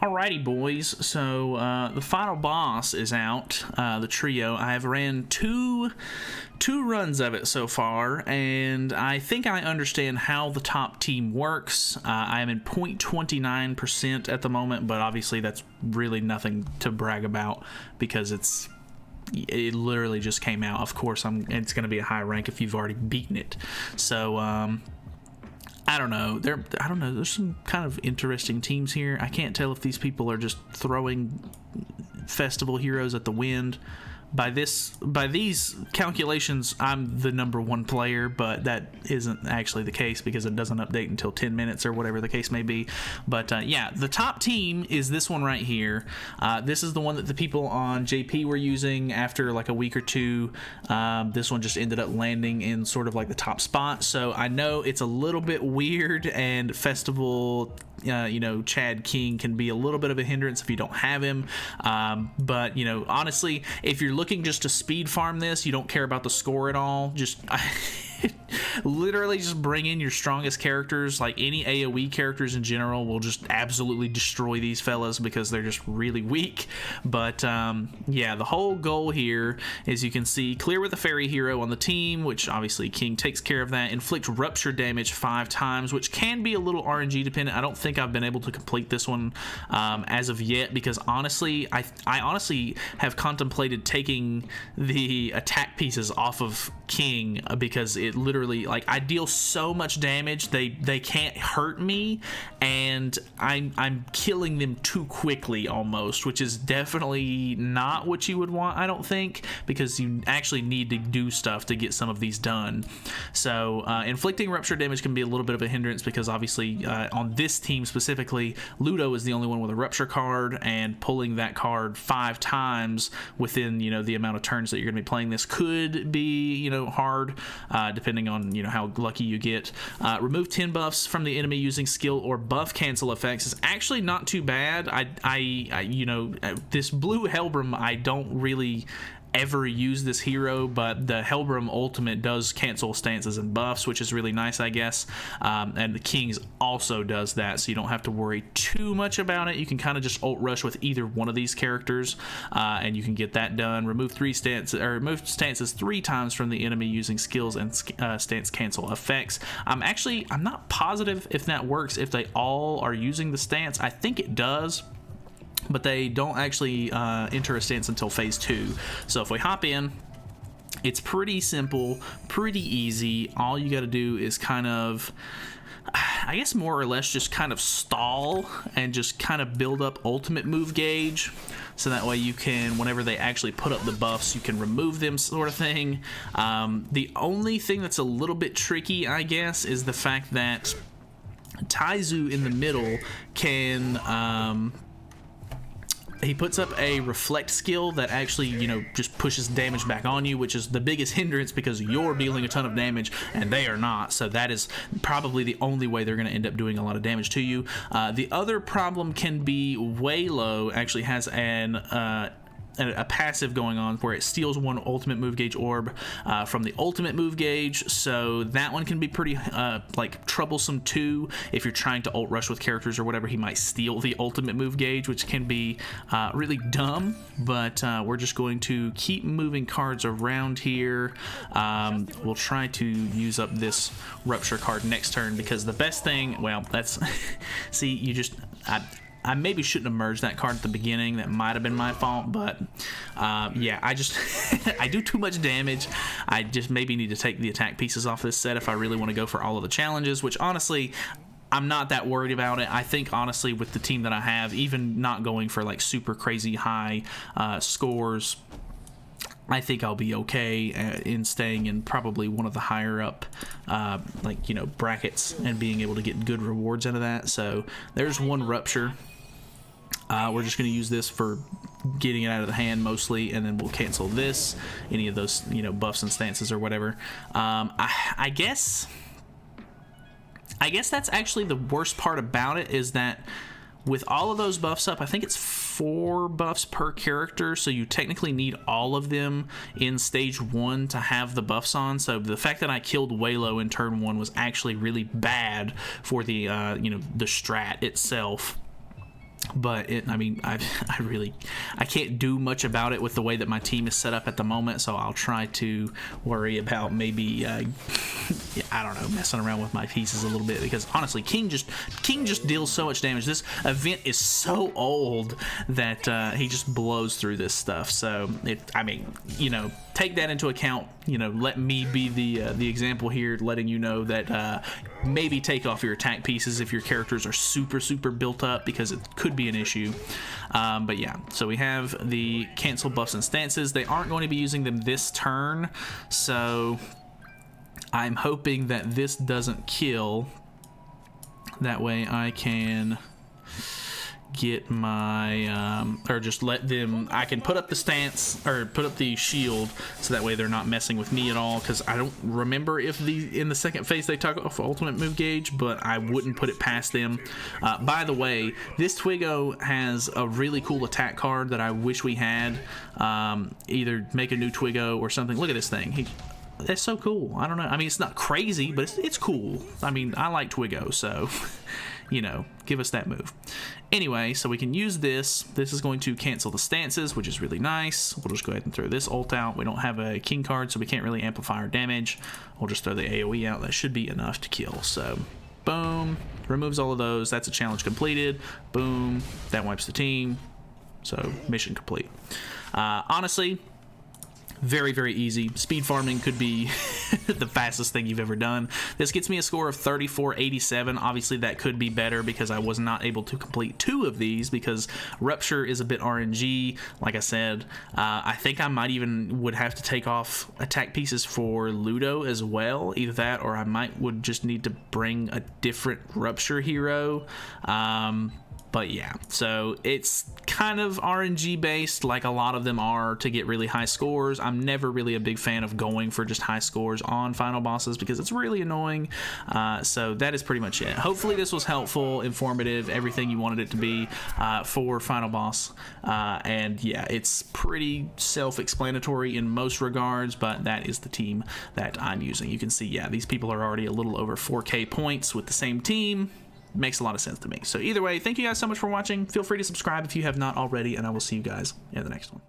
Alrighty, boys. So the final boss is out. The trio. I have ran two runs of it so far, and I think I understand how the top team works. I am in 0.29% at the moment, but obviously that's really nothing to brag about because it literally just came out. Of course, it's going to be a high rank if you've already beaten it. So I don't know. There's some kind of interesting teams here. I can't tell if these people are just throwing festival heroes at the wind. By these calculations, I'm the #1 player, but that isn't actually the case because it doesn't update until 10 minutes or whatever the case may be. But yeah, the top team is this one right here. This is the one that the people on JP were using after like a week or two. This one just ended up landing in sort of like the top spot. So I know it's a little bit weird, and festival Chad King can be a little bit of a hindrance if you don't have him, but honestly, if you're looking just to speed farm this, you don't care about the score at all, just literally just bring in your strongest characters. Like any AoE characters in general will just absolutely destroy these fellas because they're just really weak. But yeah, the whole goal here is, you can see, clear with a fairy hero on the team, which obviously King takes care of that. Inflict rupture damage 5 times, which can be a little RNG dependent. I don't think I've been able to complete this one as of yet, because honestly, I honestly have contemplated taking the attack pieces off of King because it literally, like, I deal so much damage, they can't hurt me, and I'm killing them too quickly almost, which is definitely not what you would want, I don't think, because you actually need to do stuff to get some of these done. So inflicting rupture damage can be a little bit of a hindrance because obviously on this team specifically, Ludo is the only one with a rupture card, and pulling that card 5 times within the amount of turns that you're going to be playing this could be hard, depending on how lucky you get. Remove 10 buffs from the enemy using skill or buff cancel effects is actually not too bad. This blue Helbram, I don't really ever use this hero, but the Helbram ultimate does cancel stances and buffs, which is really nice, I guess. And the Kings also does that, so you don't have to worry too much about it. You can kind of just ult rush with either one of these characters, and you can get that done. Remove stances 3 times from the enemy using skills and stance cancel effects. I'm not positive if that works if they all are using the stance. I think it does, but they don't actually enter a stance until phase 2. So if we hop in, it's pretty simple, pretty easy. All you got to do is kind of, I guess more or less just kind of stall and just kind of build up ultimate move gauge, so that way you can, whenever they actually put up the buffs, you can remove them, sort of thing. The only thing that's a little bit tricky, I guess, is the fact that Taizoo in the middle can he puts up a reflect skill that actually, just pushes damage back on you, which is the biggest hindrance because you're dealing a ton of damage and they are not. So that is probably the only way they're going to end up doing a lot of damage to you. The other problem can be Waylo actually has a passive going on where it steals 1 ultimate move gauge orb from the ultimate move gauge, so that one can be pretty troublesome too if you're trying to ult rush with characters or whatever. He might steal the ultimate move gauge, which can be really dumb, but we're just going to keep moving cards around here. We'll try to use up this rupture card next turn, because the best thing, well, that's see, you just I maybe shouldn't have merged that card at the beginning. That might have been my fault, but yeah, I just I do too much damage. I just maybe need to take the attack pieces off this set if I really want to go for all of the challenges, which honestly, I'm not that worried about it. I think honestly, with the team that I have, even not going for like super crazy high scores, I think I'll be okay in staying in probably one of the higher up brackets and being able to get good rewards out of that. So there's 1 rupture. We're just going to use this for getting it out of the hand mostly, and then we'll cancel this, any of those buffs and stances or whatever. I guess that's actually the worst part about it, is that with all of those buffs up, I think it's 4 buffs per character, so you technically need all of them in stage 1 to have the buffs on. So the fact that I killed Waylo in turn 1 was actually really bad for the the strat itself. but I mean, I can't do much about it with the way that my team is set up at the moment, so I'll try to worry about maybe, yeah, I don't know, messing around with my pieces a little bit, because honestly, King just deals so much damage. This event is so old that he just blows through this stuff, so I mean, you know, take that into account. You know, let me be the example here, letting you know that maybe take off your attack pieces if your characters are super built up, because it could be an issue. But yeah, so we have the cancel buffs and stances. They aren't going to be using them this turn, so I'm hoping that this doesn't kill. That way I can get my or just let them, I can put up the stance or put up the shield, so that way they're not messing with me at all, because I don't remember if in the second phase they took off ultimate move gauge, but I wouldn't put it past them. By the way, this Twiggo has a really cool attack card that I wish we had. Either make a new Twiggo or something. Look at this thing. That's so cool. I don't know, I mean, it's not crazy, but it's cool. I mean, I like Twiggo, so you know, give us that move. Anyway, so we can use this. This is going to cancel the stances, which is really nice. We'll just go ahead and throw this ult out. We don't have a king card, so we can't really amplify our damage. We'll just throw the AoE out. That should be enough to kill. So boom, removes all of those. That's a challenge completed. Boom, that wipes the team. So mission complete. Honestly, very easy. Speed farming could be the fastest thing you've ever done. This gets me a score of 3487. Obviously that could be better, because I was not able to complete 2 of these because Rupture is a bit RNG. Like I said, I think I might even would have to take off attack pieces for Ludo as well. Either that, or I would just need to bring a different Rupture hero. But yeah, so it's kind of RNG based, like a lot of them are, to get really high scores. I'm never really a big fan of going for just high scores on final bosses, because it's really annoying. So that is pretty much it. Hopefully this was helpful, informative, everything you wanted it to be for final boss. And yeah, it's pretty self-explanatory in most regards, but that is the team that I'm using. You can see, yeah, these people are already a little over 4K points with the same team. Makes a lot of sense to me. So either way, thank you guys so much for watching. Feel free to subscribe if you have not already, and I will see you guys in the next one.